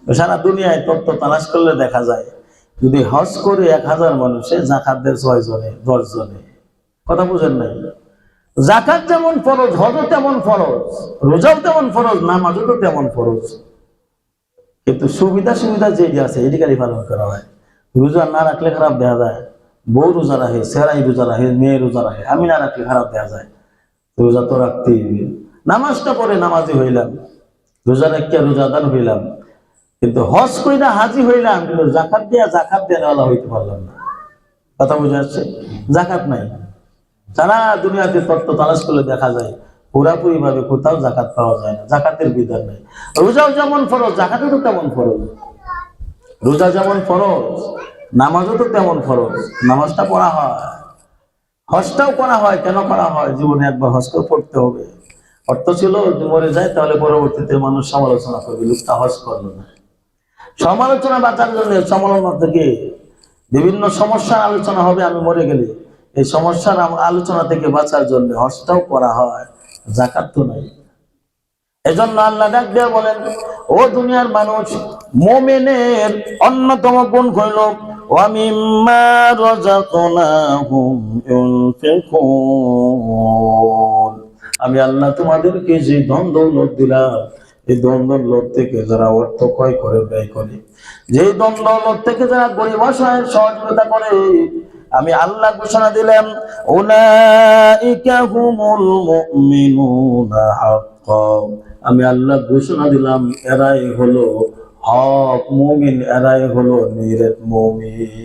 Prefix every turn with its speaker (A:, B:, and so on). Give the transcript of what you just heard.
A: সারা দুনিয়ায় তত্ত্ব তালাশ করলে দেখা যায় যদি হজ করে 1000 মানুষে জাকাত দেয় 6 জনে 10 জনে। কথা বুঝেন নাই? জাকাত যেমন ফরজ, হজও তেমন ফরজ, রোজাও তেমন ফরজ, নামাজও তো তেমন ফরজ। কিন্তু সুবিধা যেটি আছে এটি খালি পালন করা হয়। রোজা না রাখলে খারাপ দেখা যায়। বউ রোজা রাখে, সেরাই রোজা রাখে, মেয়ে রোজা রাখে, আমি না রাখলে খারাপ দেখা যায়। রোজা তো রাখতেই হবে। নামাজটা পরে নামাজি হইলাম, রোজা রাখিয়া রোজাদার হইলাম, কিন্তু হজ কইরা হাজি হইলাম, কিন্তু জাকাত দেওয়ালা হইতে পারলাম না। কথা বুঝে আসছে? জাকাত নাই। সারা দুনিয়াতে তত্ত্ব তালাশ করলে দেখা যায় পুরাপুরি ভাবে কোথাও জাকাত পাওয়া যায় না, জাকাতের বিধান নাই। রোজাও যেমন ফরজ, জাকাতও তো তেমন ফরজ। রোজা যেমন ফরজ, নামাজও তো তেমন ফরজ, নামাজটা পড়া হয়। হজটাও করা হয়, কেন করা হয়? জীবনে একবার হজ করে পড়তে হবে। অর্থ ছিল মরে যায় তাহলে পরবর্তীতে মানুষ সমালোচনা করবে, লোকটা হজ করলো না। সমালোচনা বাঁচার জন্য, সমালোচনা থেকে বিভিন্ন সমস্যার আলোচনা হবে আমি মরে গেলে, এই সমস্যার আলোচনা থেকে বাঁচার জন্য হজটাও করা হয়, জাকাত তো নাই। এজন্য আল্লাহ ডাক দিয়ে বলেন, ও দুনিয়ার মানুষ, মুমিনের অন্যতম গুণ হইল ওয়া মিম্মা রাযাকনাহুম ইউনফিকুন। আমি আল্লাহ তোমাদেরকে যে ধন দৌলত দিলাম, এই ধন দৌলত থেকে যারা অর্থ ক্ষয় করে ব্যয় করে, যে ধন দৌলত থেকে যারা গরিব অসহায়ের সহযোগিতা করে, আমি আল্লাহ ঘোষণা দিলাম উলাইকা হুমুল মুমিনুনা হাক্কান। আমি আল্লাহ ঘোষণা দিলাম এরাই হলো হক মুমিন, এরাই হলো নিরেট মুমিন।